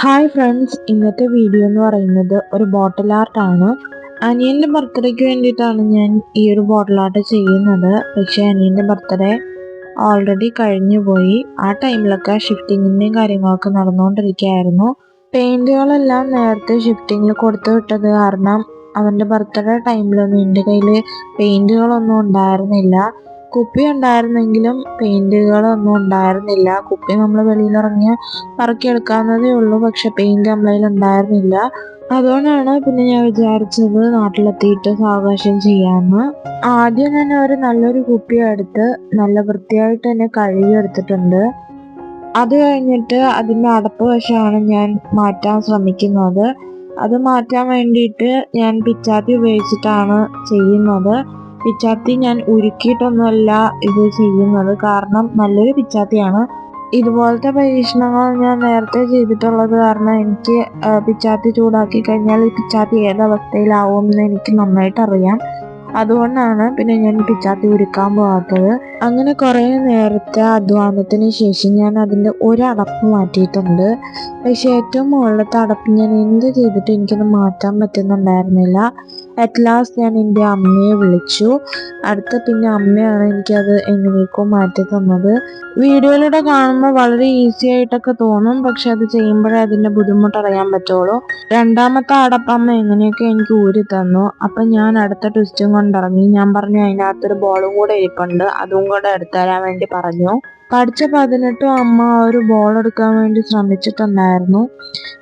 Hi friends, ഇന്നത്തെ video എന്ന് പറയുന്നത് ഒരു ബോട്ടിൽ ആർട്ട് ആണ്. അനിയൻ്റെ ബർത്ത്ഡേക്ക് വേണ്ടിയിട്ടാണ് ഞാൻ ഈ ഒരു ബോട്ടിൽ ആർട്ട് ചെയ്യുന്നത്. പക്ഷേ അനിയൻ്റെ ബർത്ത്ഡേ ഓൾറെഡി കഴിഞ്ഞു പോയി. ആ ടൈമിലൊക്കെ ഷിഫ്റ്റിങ്ങിൻ്റെയും കാര്യങ്ങളൊക്കെ നടന്നുകൊണ്ടിരിക്കുകയായിരുന്നു. പെയിൻറ്റുകളെല്ലാം നേരത്തെ ഷിഫ്റ്റിങ്ങിൽ കൊടുത്തു വിട്ടത് കാരണം അവൻ്റെ ബർത്ത്ഡേ ടൈമിലൊന്നും എൻ്റെ കയ്യിൽ പെയിൻറ്റുകളൊന്നും ഉണ്ടായിരുന്നില്ല. കുപ്പി ഉണ്ടായിരുന്നെങ്കിലും പെയിൻറ്റുകളൊന്നും ഉണ്ടായിരുന്നില്ല. കുപ്പി നമ്മൾ വെളിയിലിറങ്ങിയ പറക്കിയെടുക്കാവുന്നതേ ഉള്ളൂ, പക്ഷെ പെയിൻറ് നമ്മളെ കയ്യിൽ ഉണ്ടായിരുന്നില്ല. അതുകൊണ്ടാണ് പിന്നെ ഞാൻ വിചാരിച്ചത് നാട്ടിലെത്തിയിട്ട് സാവകാശം ചെയ്യാമെന്ന്. ആദ്യം തന്നെ ഒരു നല്ലൊരു കുപ്പി എടുത്ത് നല്ല വൃത്തിയായിട്ട് തന്നെ കഴുകിയെടുത്തിട്ടുണ്ട്. അത് കഴിഞ്ഞിട്ട് അതിൻ്റെ അടപ്പ് വശമാണ് ഞാൻ മാറ്റാൻ ശ്രമിക്കുന്നത്. അത് മാറ്റാൻ വേണ്ടിയിട്ട് ഞാൻ പിച്ചാത്തി ഉപയോഗിച്ചിട്ടാണ് ചെയ്യുന്നത്. പിച്ചാത്തി ഞാൻ ഉരുക്കിയിട്ടൊന്നുമല്ല ഇത് ചെയ്യുന്നത്, കാരണം നല്ലൊരു പിച്ചാത്തിയാണ്. ഇതുപോലത്തെ പരീക്ഷണങ്ങൾ ഞാൻ നേരത്തെ ചെയ്തിട്ടുള്ളത് കാരണം എനിക്ക് പിച്ചാത്തി ചൂടാക്കി കഴിഞ്ഞാൽ ഈ പിച്ചാത്തി ഏതവസ്ഥയിലാവുമെന്ന് എനിക്ക് നന്നായിട്ട് അറിയാം. അതുകൊണ്ടാണ് പിന്നെ ഞാൻ പിച്ചാത്തി ഉരുക്കാൻ പോകാത്തത്. അങ്ങനെ കുറേ നേരത്തെ അധ്വാനത്തിന് ശേഷം ഞാൻ അതിൻ്റെ ഒരടപ്പ് മാറ്റിയിട്ടുണ്ട്. പക്ഷേ ഏറ്റവും മുകളിലത്തെ അടപ്പ് ഞാൻ എന്ത് ചെയ്തിട്ട് എനിക്കത് മാറ്റാൻ പറ്റുന്നുണ്ടായിരുന്നില്ല. അറ്റ് ലാസ്റ്റ് ഞാൻ എൻ്റെ അമ്മയെ വിളിച്ചു. പിന്നെ അമ്മയാണ് എനിക്കത് എങ്ങനെയൊക്കെ മാറ്റി തന്നത്. വീഡിയോയിലൂടെ കാണുമ്പോൾ വളരെ ഈസി ആയിട്ടൊക്കെ തോന്നും, പക്ഷെ അത് ചെയ്യുമ്പോഴേ അതിൻ്റെ ബുദ്ധിമുട്ട് അറിയാൻ പറ്റുള്ളൂ. രണ്ടാമത്തെ അടപ്പമ്മ എങ്ങനെയൊക്കെ എനിക്ക് ഊരി തന്നു. അപ്പം ഞാൻ അടുത്ത ട്വിസ്റ്റും കൊണ്ടിറങ്ങി. ഞാൻ പറഞ്ഞു അതിനകത്തൊരു ബോളും കൂടെ ഇരിപ്പുണ്ട്, അതും കൂടെ എടുത്തുതരാൻ വേണ്ടി പറഞ്ഞു. പഠിച്ച 18 അമ്മ ഒരു ബോൾ എടുക്കാൻ വേണ്ടി ശ്രമിച്ചിട്ടുണ്ടായിരുന്നു.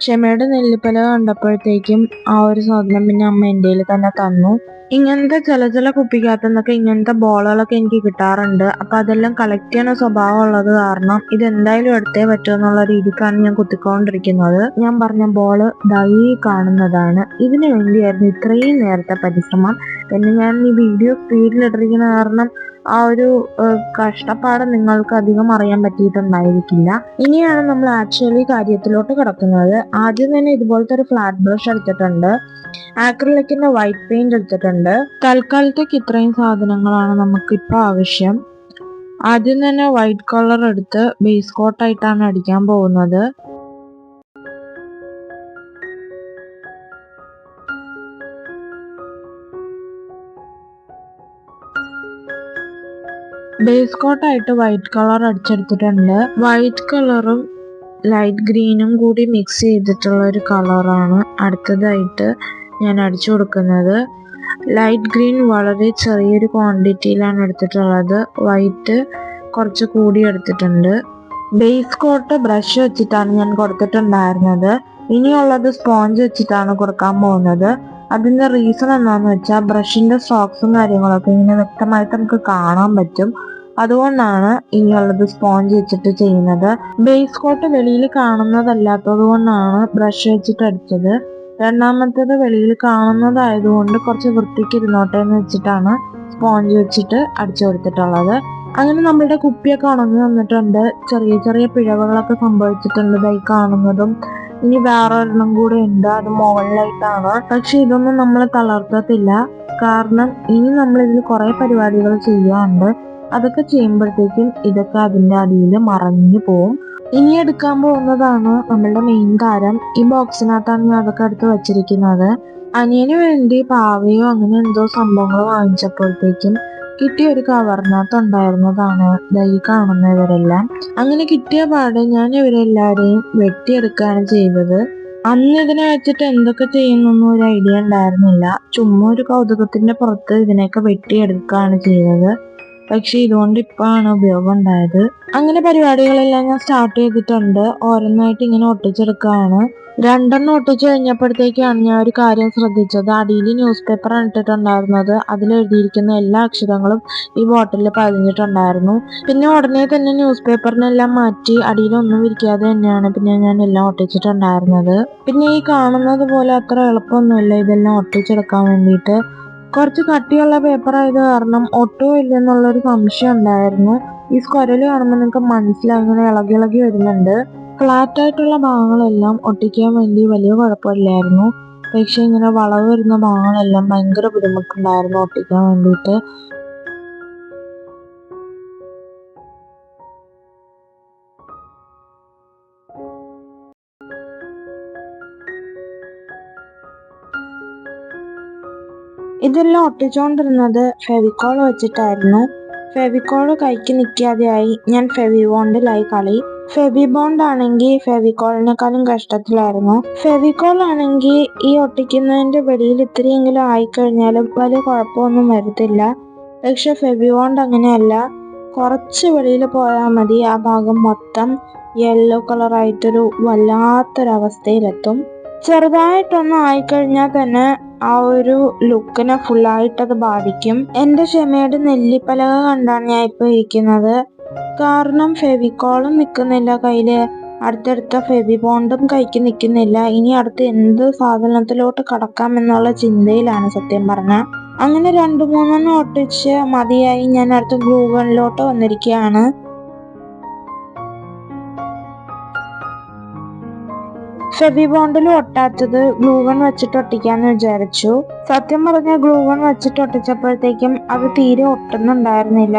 ക്ഷമയുടെ നെല്ലിപ്പല കണ്ടപ്പോഴത്തേക്കും ആ ഒരു സാധനം പിന്നെ അമ്മ എൻ്റെ കയ്യിൽ തന്നെ തന്നു. ഇങ്ങനത്തെ ചില കുപ്പിക്കകത്തുനിന്നൊക്കെ ഇങ്ങനത്തെ ബോളുകളൊക്കെ എനിക്ക് കിട്ടാറുണ്ട്. അപ്പം അതെല്ലാം കളക്ട് ചെയ്യുന്ന സ്വഭാവം ഉള്ളത് കാരണം ഇതെന്തായാലും എടുത്തേ പറ്റൂ എന്നുള്ള രീതിക്കാണ് ഞാൻ കുത്തിക്കൊണ്ടിരിക്കുന്നത്. ഞാൻ പറഞ്ഞ ബോള് ദൈ കാണുന്നതാണ്. ഇതിനു വേണ്ടിയായിരുന്നു ഇത്രയും നേരത്തെ പരിശ്രമം എന്ന് ഞാൻ ഈ വീഡിയോ സ്പീഡിലിട്ടിരിക്കുന്ന കാരണം ആ ഒരു കഷ്ടപ്പാട് നിങ്ങൾക്ക് അധികം അറിയാൻ പറ്റിയിട്ടുണ്ടായിരിക്കില്ല. ഇനിയാണ് നമ്മൾ ആക്ച്വലി കാര്യത്തിലോട്ട് കിടക്കുന്നത്. ആദ്യം തന്നെ ഇതുപോലത്തെ ഒരു ഫ്ലാറ്റ് ബ്രഷ് എടുത്തിട്ടുണ്ട്. ആക്രിലിക്കിന്റെ വൈറ്റ് പെയിന്റ് എടുത്തിട്ടുണ്ട്. തൽക്കാലത്തേക്ക് ഇത്രയും സാധനങ്ങളാണ് നമുക്കിപ്പോൾ ആവശ്യം. ആദ്യം തന്നെ വൈറ്റ് കളർ എടുത്ത് ബേസ് കോട്ടായിട്ടാണ് അടിക്കാൻ പോകുന്നത്. ബേസ് കോട്ടായിട്ട് വൈറ്റ് കളർ അടിച്ചെടുത്തിട്ടുണ്ട്. വൈറ്റ് കളറും ലൈറ്റ് ഗ്രീനും കൂടി മിക്സ് ചെയ്തിട്ടുള്ള ഒരു കളറാണ് അടുത്തതായിട്ട് ഞാൻ അടിച്ചു കൊടുക്കുന്നത്. ലൈറ്റ് ഗ്രീൻ വളരെ ചെറിയൊരു ക്വാണ്ടിറ്റിയിലാണ് എടുത്തിട്ടുള്ളത്. വൈറ്റ് കുറച്ച് കൂടി എടുത്തിട്ടുണ്ട്. ബേസ് കോട്ട് ബ്രഷ് വെച്ചിട്ടാണ് ഞാൻ കൊടുത്തിട്ടുണ്ടായിരുന്നത്. ഇനിയുള്ളത് സ്പോഞ്ച് വെച്ചിട്ടാണ് കൊടുക്കാൻ പോകുന്നത്. അതിന്റെ റീസൺ എന്താണെന്ന് വെച്ചാൽ ബ്രഷിന്റെ സ്ട്രോക്സും കാര്യങ്ങളൊക്കെ ഇങ്ങനെ വ്യക്തമായിട്ട് നമുക്ക് കാണാൻ പറ്റും. അതുകൊണ്ടാണ് ഇനിയുള്ളത് സ്പോഞ്ച് വെച്ചിട്ട് ചെയ്യുന്നത്. ബേസ് കോട്ട് വെളിയിൽ കാണുന്നതല്ലാത്തത് കൊണ്ടാണ് ബ്രഷ് വെച്ചിട്ട് അടിച്ചത്. രണ്ടാമത്തേത് വെളിയിൽ കാണുന്നതായതുകൊണ്ട് കുറച്ച് വൃത്തിക്ക് ഇരുന്നോട്ടെ എന്ന് വെച്ചിട്ടാണ് സ്പോഞ്ച് വെച്ചിട്ട് അടിച്ചു കൊടുത്തിട്ടുള്ളത്. അങ്ങനെ നമ്മളുടെ കുപ്പിയൊക്കെ ഉണങ്ങി വന്നിട്ടുണ്ട്. ചെറിയ ചെറിയ പിഴവുകളൊക്കെ സംഭവിച്ചിട്ടുണ്ട് ഇതായി കാണുന്നതും. ഇനി വേറെ ഒരെണ്ണം കൂടെ ഉണ്ട്, അത് മുകളിലായിട്ടാണ്. പക്ഷെ ഇതൊന്നും നമ്മളെ തളർത്തത്തില്ല, കാരണം ഇനി നമ്മൾ ഇതിൽ കുറെ പരിപാടികൾ ചെയ്യാറുണ്ട്. അതൊക്കെ ചെയ്യുമ്പോഴത്തേക്കും ഇതൊക്കെ അതിൻ്റെ അടിയിൽ മറഞ്ഞു പോവും. ഇനി എടുക്കാൻ പോകുന്നതാണ് നമ്മളുടെ മെയിൻ താരം. ഈ ബോക്സിനകത്താണ് ഞാൻ അതൊക്കെ എടുത്ത് വെച്ചിരിക്കുന്നത്. അനിയന് വേണ്ടി പാവയോ അങ്ങനെ എന്തോ സംഭവങ്ങൾ വാങ്ങിച്ചപ്പോഴത്തേക്കും കിട്ടിയ ഒരു കവറിനകത്ത് ഉണ്ടായിരുന്നതാണ് ദൈ കാണുന്നവരെല്ലാം. അങ്ങനെ കിട്ടിയ പാടെ ഞാൻ ഇവരെല്ലാവരെയും വെട്ടിയെടുക്കുകയാണ് ചെയ്തത്. അന്ന് ഇതിനെ വെച്ചിട്ട് എന്തൊക്കെ ചെയ്യുന്നൊന്നും ഒരു ഐഡിയ ഉണ്ടായിരുന്നില്ല. ചുമ്മാ ഒരു കൗതുകത്തിന്റെ പുറത്ത് ഇതിനെയൊക്കെ വെട്ടിയെടുക്കുകയാണ് ചെയ്തത്. പക്ഷെ ഇതുകൊണ്ട് ഇപ്പോഴാണ് ഉപയോഗം ഉണ്ടായത്. അങ്ങനെ പരിപാടികളെല്ലാം ഞാൻ സ്റ്റാർട്ട് ചെയ്തിട്ടുണ്ട്. ഓരോന്നായിട്ട് ഇങ്ങനെ ഒട്ടിച്ചെടുക്കുകയാണ്. 2 ഒട്ടിച്ചു കഴിഞ്ഞപ്പോഴത്തേക്കാണ് ഞാൻ ഒരു കാര്യം ശ്രദ്ധിച്ചത്. അടിയിൽ ന്യൂസ് പേപ്പറാണ് ഇട്ടിട്ടുണ്ടായിരുന്നത്. അതിലെഴുതിയിരിക്കുന്ന എല്ലാ അക്ഷരങ്ങളും ഈ ബോട്ടിലിൽ പതിഞ്ഞിട്ടുണ്ടായിരുന്നു. പിന്നെ ഉടനെ തന്നെ ന്യൂസ് പേപ്പറിനെല്ലാം മാറ്റി അടിയിലൊന്നും വിരിക്കാതെ തന്നെയാണ് പിന്നെ ഞാൻ എല്ലാം ഒട്ടിച്ചിട്ടുണ്ടായിരുന്നത്. പിന്നെ ഈ കാണുന്നത് പോലെ അത്ര എളുപ്പമൊന്നുമില്ല ഇതെല്ലാം ഒട്ടിച്ചെടുക്കാൻ വേണ്ടിയിട്ട്. കുറച്ച് കട്ടിയുള്ള പേപ്പർ ആയത് കാരണം ഒട്ടും ഇല്ലെന്നുള്ളൊരു സംശയം ഉണ്ടായിരുന്നു. ഈ സ്ക്വരല് കാണുമ്പോൾ നിങ്ങൾക്ക് മനസ്സിലായി ഇങ്ങനെ ഇളകി ഇളകി വരുന്നുണ്ട്. ഫ്ലാറ്റ് ആയിട്ടുള്ള ഭാഗങ്ങളെല്ലാം ഒട്ടിക്കാൻ വേണ്ടി വലിയ കുഴപ്പമില്ലായിരുന്നു. പക്ഷെ ഇങ്ങനെ വളവ് വരുന്ന ഭാഗങ്ങളെല്ലാം ഭയങ്കര ബുദ്ധിമുട്ടുണ്ടായിരുന്നു ഒട്ടിക്കാൻ വേണ്ടിയിട്ട്. ഇതെല്ലാം ഒട്ടിച്ചുകൊണ്ടിരുന്നത് ഫെവിക്കോൾ വെച്ചിട്ടായിരുന്നു. ഫെവിക്കോൾ കൈക്ക് നിൽക്കാതെയായി ഞാൻ ഫെവി ബോണ്ടിലായി കളി. ഫെവി ബോണ്ട് ആണെങ്കിൽ ഫെവിക്കോളിനെക്കാളും കഷ്ടത്തിലായിരുന്നു. ഫെവിക്കോൾ ആണെങ്കിൽ ഈ ഒട്ടിക്കുന്നതിന്റെ വെളിയിൽ ഇത്തിരിയെങ്കിലും ആയിക്കഴിഞ്ഞാലും വലിയ കുഴപ്പമൊന്നും വരത്തില്ല. പക്ഷെ ഫെവി ബോണ്ട് അങ്ങനെയല്ല, കുറച്ച് വെളിയിൽ പോയാൽ മതി ആ ഭാഗം മൊത്തം യെല്ലോ കളറായിട്ടൊരു വല്ലാത്തൊരവസ്ഥയിലെത്തും. ചെറുതായിട്ടൊന്നും ആയിക്കഴിഞ്ഞാൽ തന്നെ ആ ഒരു ലുക്കിനെ ഫുള്ളായിട്ടത് ബാധിക്കും. എൻ്റെ ക്ഷമയുടെ നെല്ലിപ്പലക കണ്ടാണ് ഞാൻ ഇപ്പോൾ ഇരിക്കുന്നത്. കാരണം ഫെവിക്കോളും നിൽക്കുന്നില്ല കയ്യില്, അടുത്തടുത്ത ഫെവി ബോണ്ടും കൈക്ക് നിൽക്കുന്നില്ല. ഇനി അടുത്ത് എന്ത് സാധനത്തിലോട്ട് കടക്കാമെന്നുള്ള ചിന്തയിലാണ് സത്യം പറഞ്ഞ. അങ്ങനെ 2-3 ഒട്ടിച്ച് മതിയായി. ഞാൻ അടുത്ത ഗ്ലൂ ഗണ്ണിലോട്ട് വന്നിരിക്കുകയാണ്. ഫെവി ബോണ്ടിൽ ഒട്ടാത്തത് ഗ്ലൂ ഗൺ വെച്ചിട്ട് ഒട്ടിക്കാന്ന് വിചാരിച്ചു. സത്യം പറഞ്ഞ ഗ്ലൂ ഗൺ വെച്ചിട്ട് ഒട്ടിച്ചപ്പോഴത്തേക്കും അത് തീരെ ഒട്ടുന്നുണ്ടായിരുന്നില്ല.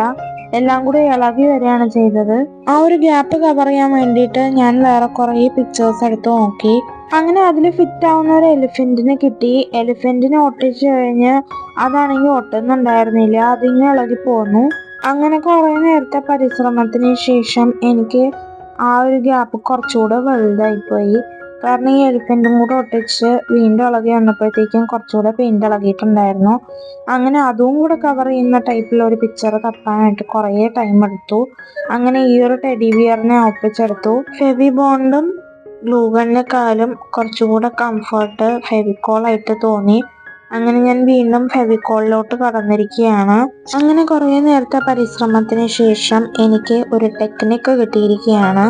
എല്ലാം കൂടി ഇളകി വരികയാണ് ചെയ്തത്. ആ ഒരു ഗ്യാപ്പ് കവർ ചെയ്യാൻ വേണ്ടിയിട്ട് ഞാൻ വേറെ കുറേ പിക്ചേഴ്സ് എടുത്ത് നോക്കി. അങ്ങനെ അതിൽ ഫിറ്റ് ആവുന്ന ഒരു എലിഫന്റിനെ കിട്ടി. എലിഫന്റിനെ ഒട്ടിച്ചു കഴിഞ്ഞ് അതാണെങ്കിൽ ഒട്ടുന്നുണ്ടായിരുന്നില്ല, അതിങ്ങനെ ഇളകി പോന്നു. അങ്ങനെ കുറേ നേരത്തെ പരിശ്രമത്തിന് ശേഷം എനിക്ക് ആ ഒരു ഗ്യാപ്പ് കുറച്ചുകൂടെ വലുതായിപ്പോയി. കാരണം ഈ എലിഫന്റും കൂടെ ഒട്ടിച്ച് വീണ്ടും ഇളകി വന്നപ്പോഴത്തേക്കും കുറച്ചുകൂടെ പെയിന്റ് ഇളകിയിട്ടുണ്ടായിരുന്നു. അങ്ങനെ അതും കൂടെ കവർ ചെയ്യുന്ന ടൈപ്പിൽ ഒരു പിക്ചർ തപ്പാനായിട്ട് കുറേ ടൈം എടുത്തു. അങ്ങനെ ഈ ഒരു ടെഡി ബിയറിനെ ഒപ്പിച്ചെടുത്തു. ഫെവി ബോണ്ടും ഗ്ലൂ ഗണ്ണിനെക്കാളും കുറച്ചുകൂടെ കംഫർട്ട് ഫെവിക്കോളായിട്ട് തോന്നി. അങ്ങനെ ഞാൻ വീണ്ടും ഫെവിക്കോളിലോട്ട് കടന്നിരിക്കുകയാണ്. അങ്ങനെ കുറേ നേരത്തെ പരിശ്രമത്തിന് ശേഷം എനിക്ക് ഒരു ടെക്നിക്ക് കിട്ടിയിരിക്കുകയാണ്.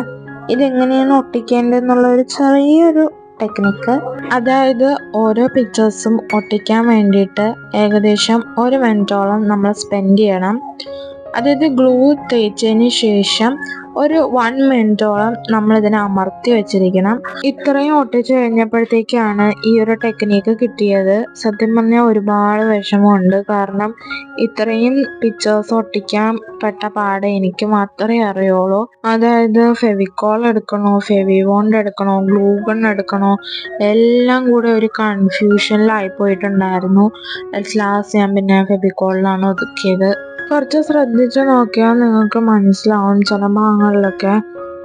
ഇതെങ്ങനെയാണ് ഒട്ടിക്കേണ്ടതെന്നുള്ള ഒരു ചെറിയൊരു ടെക്നിക്ക്. അതായത് ഓരോ പിക്ചേഴ്സും ഒട്ടിക്കാൻ വേണ്ടിയിട്ട് ഏകദേശം 1 മിനിറ്റോളം നമ്മൾ സ്പെൻഡ് ചെയ്യണം. അതായത് ഗ്ലൂ തേച്ചതിന് ശേഷം ഒരു 1 മിനിറ്റോളം നമ്മളിതിനെ അമർത്തി വെച്ചിരിക്കണം. ഇത്രയും ഒട്ടിച്ചു കഴിഞ്ഞപ്പോഴത്തേക്കാണ് ഈ ഒരു ടെക്നിക്ക് കിട്ടിയത്. സത്യം പറഞ്ഞാൽ ഒരുപാട് വിഷമമുണ്ട്. കാരണം ഇത്രയും പിക്ചേഴ്സ് ഒട്ടിക്കാൻ പെട്ട പാട് എനിക്ക് മാത്രമേ അറിയുള്ളൂ. അതായത് ഫെവിക്കോൾ എടുക്കണോ, ഫെവി ബോണ്ട് എടുക്കണോ, ഗ്ലൂ ഗൺ എടുക്കണോ, എല്ലാം കൂടെ ഒരു കൺഫ്യൂഷനിലായി പോയിട്ടുണ്ടായിരുന്നു. ലാസ്റ്റ് ഞാൻ പിന്നെ ഫെവിക്കോളിലാണ് ഒതുക്കിയത്. കുറച്ച് ശ്രദ്ധിച്ച് നോക്കിയാൽ നിങ്ങൾക്ക് മനസ്സിലാവും ചില ഭാഗങ്ങളിലൊക്കെ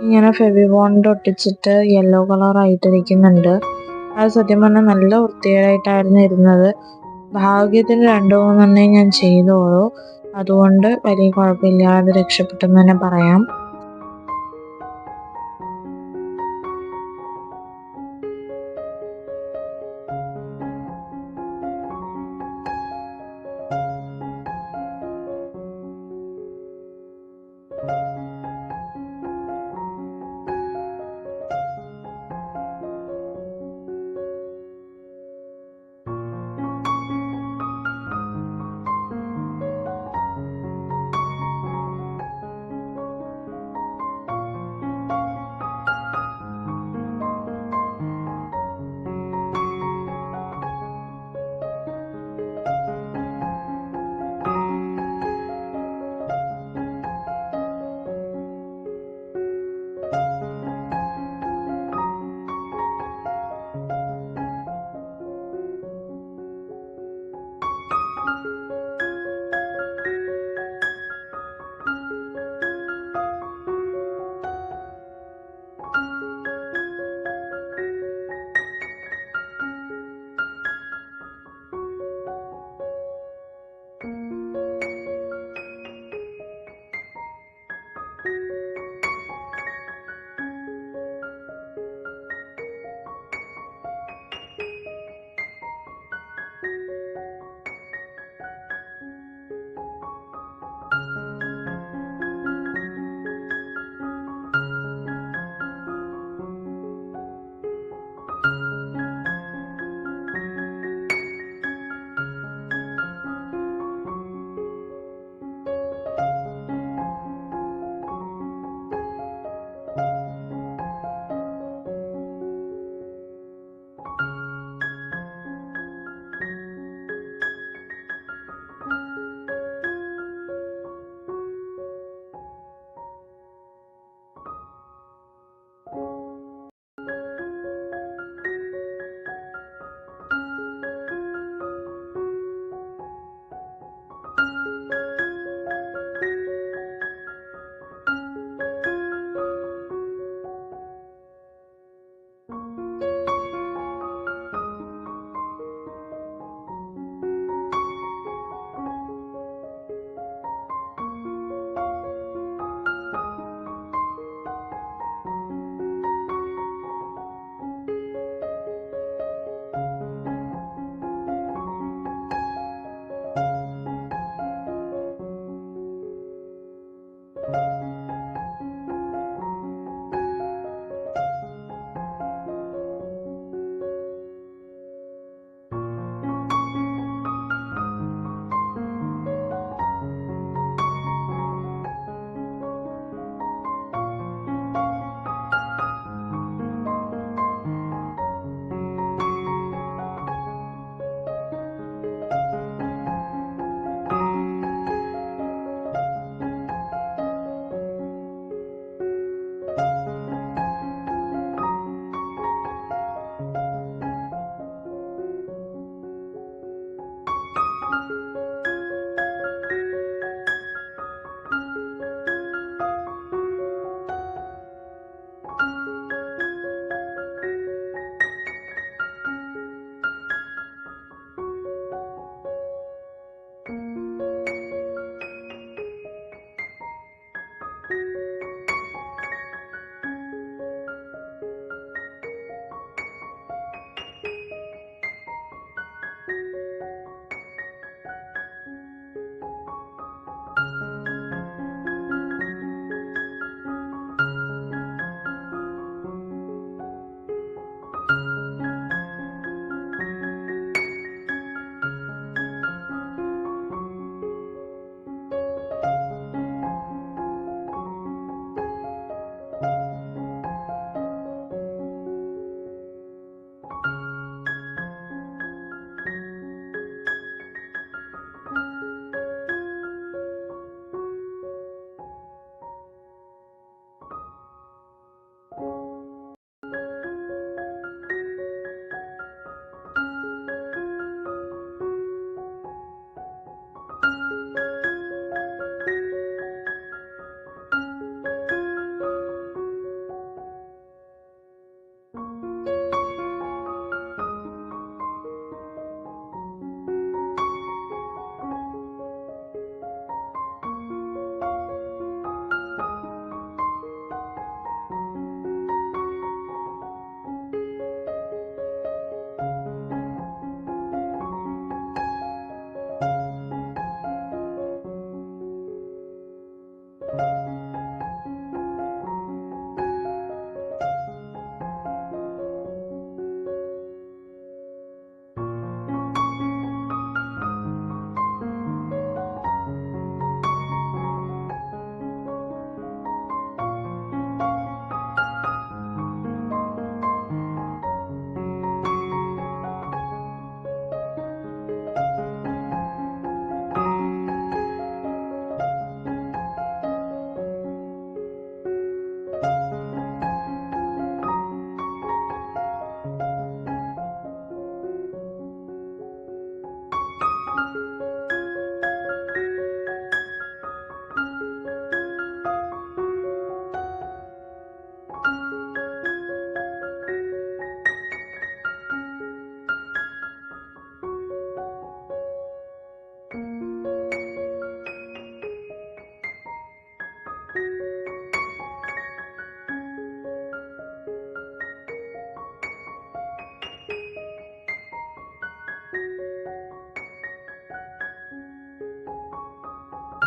ഇങ്ങനെ ഫെവി ബോണ്ട് ഒട്ടിച്ചിട്ട് യെല്ലോ കളർ ആയിട്ടിരിക്കുന്നുണ്ട്. അത് സത്യം പറഞ്ഞാൽ നല്ല വൃത്തികേടായിട്ടായിരുന്നു ഇരുന്നത്. ഭാഗ്യത്തിന് 2-3 ഞാൻ ചെയ്തോളൂ. അതുകൊണ്ട് വലിയ കുഴപ്പമില്ലാതെ രക്ഷപ്പെട്ടെന്ന് തന്നെ പറയാം.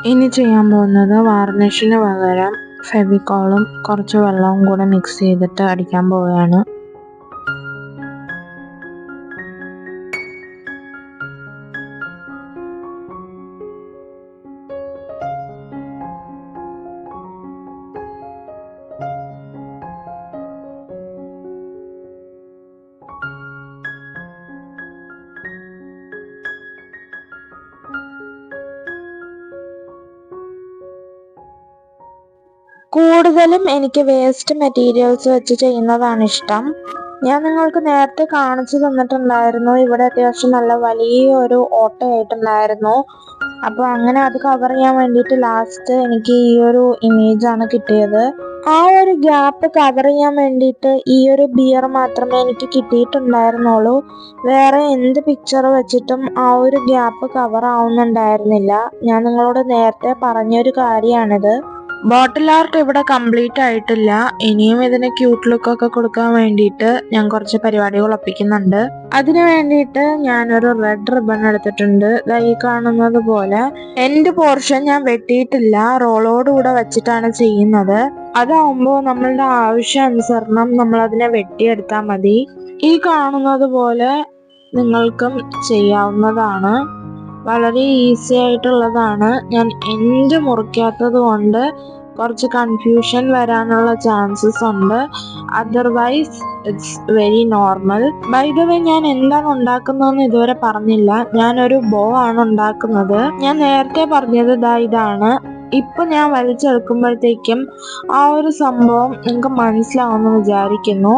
ഇനി ചെയ്യാൻ പോകുന്നത് വാർണിഷിന് പകരം ഫെവിക്കോളും കുറച്ച് വെള്ളവും കൂടെ മിക്സ് ചെയ്തിട്ട് അടിക്കാൻ പോവുകയാണ്. കൂടുതലും എനിക്ക് വേസ്റ്റ് മെറ്റീരിയൽസ് വെച്ച് ചെയ്യുന്നതാണ് ഇഷ്ടം. ഞാൻ നിങ്ങൾക്ക് നേരത്തെ കാണിച്ചു തന്നിട്ടുണ്ടായിരുന്നു. ഇവിടെ അത്യാവശ്യം നല്ല വലിയൊരു ഓട്ടയായിട്ടുണ്ടായിരുന്നു. അപ്പോൾ അങ്ങനെ അത് കവർ ചെയ്യാൻ വേണ്ടിയിട്ട് ലാസ്റ്റ് എനിക്ക് ഈ ഒരു ഇമേജാണ് കിട്ടിയത്. ആ ഒരു ഗ്യാപ്പ് കവർ ചെയ്യാൻ വേണ്ടിയിട്ട് ഈ ഒരു ബിയർ മാത്രമേ എനിക്ക് കിട്ടിയിട്ടുണ്ടായിരുന്നുള്ളൂ. വേറെ എന്ത് പിക്ചർ വെച്ചിട്ടും ആ ഒരു ഗ്യാപ്പ് കവർ ആവുന്നുണ്ടായിരുന്നില്ല. ഞാൻ നിങ്ങളോട് നേരത്തെ പറഞ്ഞൊരു കാര്യമാണിത്. ബോട്ടിൽ ആർട്ട് ഇവിടെ കംപ്ലീറ്റ് ആയിട്ടില്ല. ഇനിയും ഇതിന് ക്യൂട്ട് ലുക്കൊക്കെ കൊടുക്കാൻ വേണ്ടിയിട്ട് ഞാൻ കുറച്ച് പരിപാടികൾ ഒപ്പിക്കുന്നുണ്ട്. അതിനു വേണ്ടിയിട്ട് ഞാനൊരു റെഡ് റിബൺ എടുത്തിട്ടുണ്ട്. ഈ കാണുന്നത് പോലെ എൻഡ് പോർഷൻ ഞാൻ വെട്ടിയിട്ടില്ല, റോളോടുകൂടെ വെച്ചിട്ടാണ് ചെയ്യുന്നത്. അതാവുമ്പോൾ നമ്മളുടെ ആവശ്യാനുസരണം നമ്മൾ അതിനെ വെട്ടിയെടുത്താൽ മതി. ഈ കാണുന്നത് പോലെ നിങ്ങൾക്കും ചെയ്യാവുന്നതാണ്. വളരെ ഈസി ആയിട്ടുള്ളതാണ്. ഞാൻ എൻഡ് മുറിക്കാത്തത് കൊണ്ട് കുറച്ച് കൺഫ്യൂഷൻ വരാനുള്ള ചാൻസസ് ഉണ്ട്. Otherwise it's very normal. By the way, ഞാൻ എന്താണ് ഉണ്ടാക്കുന്നതെന്ന് ഇതുവരെ പറഞ്ഞില്ല. ഞാനൊരു ബോ ആണ് ഉണ്ടാക്കുന്നത്. ഞാൻ നേരത്തെ പറഞ്ഞത് ഇതാണ്. ഇപ്പൊ ഞാൻ വലിച്ചെടുക്കുമ്പോഴത്തേക്കും ആ ഒരു സംഭവം നിങ്ങൾക്ക് മനസ്സിലാവുമെന്ന് വിചാരിക്കുന്നു.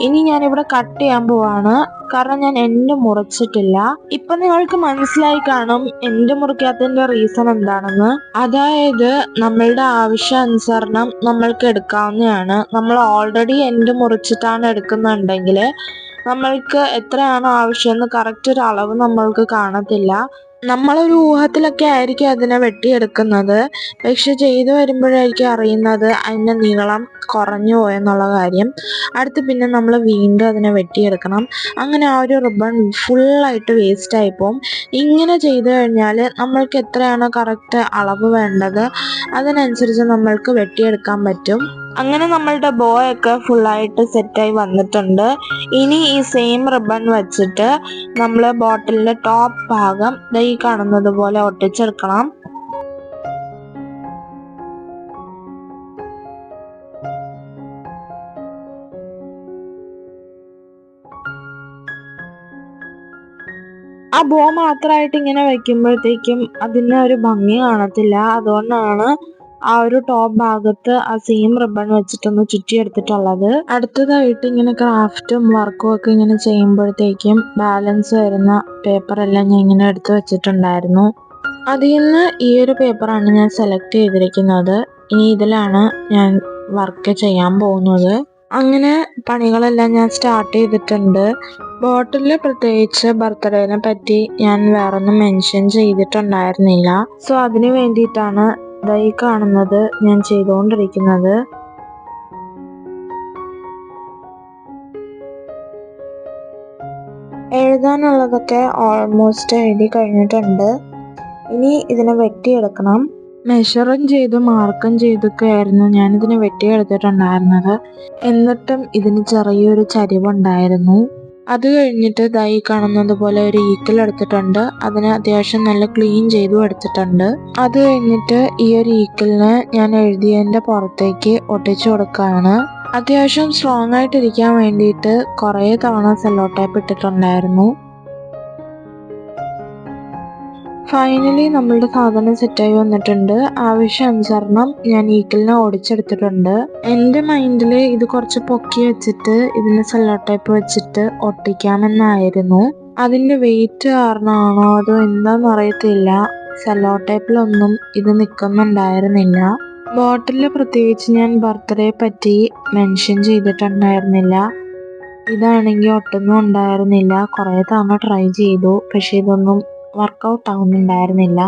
ഇനി ഞാനിവിടെ കട്ട് ചെയ്യാൻ പോവാണ്, കാരണം ഞാൻ എൻഡ് മുറിച്ചിട്ടില്ല. ഇപ്പൊ നിങ്ങൾക്ക് മനസ്സിലായി കാണും എൻഡ് മുറിക്കാത്തതിന്റെ റീസൺ എന്താണെന്ന്. അതായത് നമ്മളുടെ ആവശ്യാനുസരണം നമ്മൾക്ക് എടുക്കാവുന്നതാണ്. നമ്മൾ ഓൾറെഡി എൻഡ് മുറിച്ചിട്ടാണ് എടുക്കുന്നുണ്ടെങ്കിൽ നമ്മൾക്ക് എത്രയാണോ ആവശ്യമെന്ന് കറക്റ്റ് ഒരു അളവ് നമ്മൾക്ക് കാണത്തില്ല. നമ്മളൊരു ഊഹത്തിലൊക്കെ ആയിരിക്കും അതിനെ വെട്ടിയെടുക്കുന്നത്. പക്ഷെ ചെയ്തു വരുമ്പോഴായിരിക്കും അറിയുന്നത് അതിൻ്റെ നീളം കുറഞ്ഞു പോയെന്നുള്ള കാര്യം. അടുത്ത് പിന്നെ നമ്മൾ വീണ്ടും അതിനെ വെട്ടിയെടുക്കണം. അങ്ങനെ ആ ഒരു റിബൺ ഫുള്ളായിട്ട് വേസ്റ്റ് ആയിപ്പോവും. ഇങ്ങനെ ചെയ്തു കഴിഞ്ഞാൽ നമ്മൾക്ക് എത്രയാണോ കറക്റ്റ് അളവ് വേണ്ടത് അതിനനുസരിച്ച് നമ്മൾക്ക് വെട്ടിയെടുക്കാൻ പറ്റും. അങ്ങനെ നമ്മളുടെ ബോ ഒക്കെ ഫുള്ളായിട്ട് സെറ്റായി വന്നിട്ടുണ്ട്. ഇനി ഈ സെയിം റിബൺ വെച്ചിട്ട് നമ്മൾ ബോട്ടിലിന്റെ ടോപ്പ് ഭാഗം ഈ കാണുന്നത് പോലെ ഒട്ടിച്ചെടുക്കണം. ആ ബോ മാത്രമായിട്ട് ഇങ്ങനെ വെക്കുമ്പോഴത്തേക്കും അതിന് ഒരു ഭംഗി കാണത്തില്ല. അതുകൊണ്ടാണ് ആ ഒരു ടോപ്പ് ഭാഗത്ത് ആ സെയിം റിബൺ വെച്ചിട്ടൊന്ന് ചുറ്റിയെടുത്തിട്ടുള്ളത്. അടുത്തതായിട്ട് ഇങ്ങനെ ക്രാഫ്റ്റും വർക്കും ഒക്കെ ഇങ്ങനെ ചെയ്യുമ്പോഴത്തേക്കും ബാലൻസ് വരുന്ന പേപ്പറെല്ലാം ഞാൻ ഇങ്ങനെ എടുത്ത് വെച്ചിട്ടുണ്ടായിരുന്നു. അതിൽ നിന്ന് ഈ ഒരു പേപ്പറാണ് ഞാൻ സെലക്ട് ചെയ്തിരിക്കുന്നത്. ഇനി ഇതിലാണ് ഞാൻ വർക്ക് ചെയ്യാൻ പോകുന്നത്. അങ്ങനെ പണികളെല്ലാം ഞാൻ സ്റ്റാർട്ട് ചെയ്തിട്ടുണ്ട്. ബോട്ടിൽ പ്രത്യേകിച്ച് ബർത്ത്ഡേനെ പറ്റി ഞാൻ വേറൊന്നും മെൻഷൻ ചെയ്തിട്ടുണ്ടായിരുന്നില്ല. സോ അതിന് വേണ്ടിയിട്ടാണ് ഈ കാണുന്നത് ഞാൻ ചെയ്തുകൊണ്ടിരിക്കുന്നത്. എഴുതാനുള്ളതൊക്കെ ഓൾമോസ്റ്റ് എഴുതി കഴിഞ്ഞിട്ടുണ്ട്. ഇനി ഇതിനെ വെട്ടിയെടുക്കണം. മെഷറും ചെയ്തു മാർക്കും ചെയ്തൊക്കെ ആയിരുന്നു ഞാനിതിനെ വെട്ടിയെടുത്തിട്ടുണ്ടായിരുന്നത്. എന്നിട്ടും ഇതിന് ചെറിയൊരു ചരിവുണ്ടായിരുന്നു. അത് കഴിഞ്ഞിട്ട് ഈ കാണുന്നത് പോലെ ഒരു ഈക്കൽ എടുത്തിട്ടുണ്ട്. അതിന് അത്യാവശ്യം നല്ല ക്ലീൻ ചെയ്തും എടുത്തിട്ടുണ്ട്. അത് കഴിഞ്ഞിട്ട് ഈ ഒരു ഈക്കലിന് ഞാൻ എഴുതിയതിന്റെ പുറത്തേക്ക് ഒട്ടിച്ചു കൊടുക്കുകയാണ്. അത്യാവശ്യം സ്ട്രോങ് ആയിട്ടിരിക്കാൻ വേണ്ടിയിട്ട് കുറേ തവണ സെല്ലോ ടേപ്പ് ഇട്ടിട്ടുണ്ടായിരുന്നു. ഫൈനലി നമ്മളുടെ സാധനം സെറ്റായി വന്നിട്ടുണ്ട്. ആവശ്യാനുസരണം ഞാൻ ഈക്കലിനെ ഓടിച്ചെടുത്തിട്ടുണ്ട്. എൻ്റെ മൈൻഡിൽ ഇത് കുറച്ച് പൊക്കി വെച്ചിട്ട് ഇതിന് സെല്ലോ ടേപ്പ് വെച്ചിട്ട് ഒട്ടിക്കാമെന്നായിരുന്നു. അതിൻ്റെ വെയിറ്റ് കാരണമാണോ അതോ എന്താണെന്ന് അറിയത്തില്ല, സെല്ലോ ടേപ്പിലൊന്നും ഇത് നിൽക്കുന്നുണ്ടായിരുന്നില്ല. ബോട്ടിൽ പ്രത്യേകിച്ച് ഞാൻ ബർത്ത്ഡേ പറ്റി മെൻഷൻ ചെയ്തിട്ടുണ്ടായിരുന്നില്ല. ഇതാണെങ്കിൽ ഒട്ടുന്നും ഉണ്ടായിരുന്നില്ല. കുറേ തവണ ട്രൈ ചെയ്തു, പക്ഷെ ഇതൊന്നും വർക്കൗട്ട് ആവുന്നുണ്ടായിരുന്നില്ല.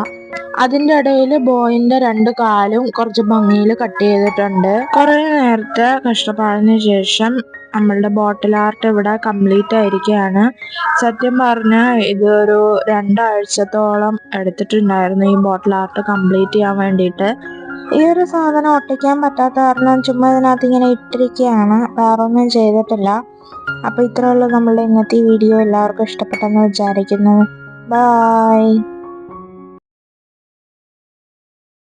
അതിന്റെ ഇടയിൽ ബോയിന്റെ 2 കാലും കുറച്ച് ഭംഗിയിൽ കട്ട് ചെയ്തിട്ടുണ്ട്. കുറെ നേരത്തെ കഷ്ടപ്പാടിന് ശേഷം നമ്മളുടെ ബോട്ടിൽ ആർട്ട് ഇവിടെ കംപ്ലീറ്റ് ആയിരിക്കുകയാണ്. സത്യം പറഞ്ഞാൽ ഇതൊരു 2 ആഴ്ചത്തോളം എടുത്തിട്ടുണ്ടായിരുന്നു ഈ ബോട്ടിൽ ആർട്ട് കംപ്ലീറ്റ് ചെയ്യാൻ വേണ്ടിയിട്ട്. ഈ ഒരു സാധനം ഒട്ടിക്കാൻ പറ്റാത്ത കാരണം ചുമ്മാ ഇതിനകത്ത് ഇങ്ങനെ ഇട്ടിരിക്കുകയാണ്, വേറെ ഒന്നും ചെയ്തിട്ടില്ല. അപ്പോൾ ഇത്രയുള്ള നമ്മളുടെ ഇന്നത്തെ വീഡിയോ എല്ലാവർക്കും ഇഷ്ടപ്പെട്ടെന്ന് വിചാരിക്കുന്നു. ബൈ.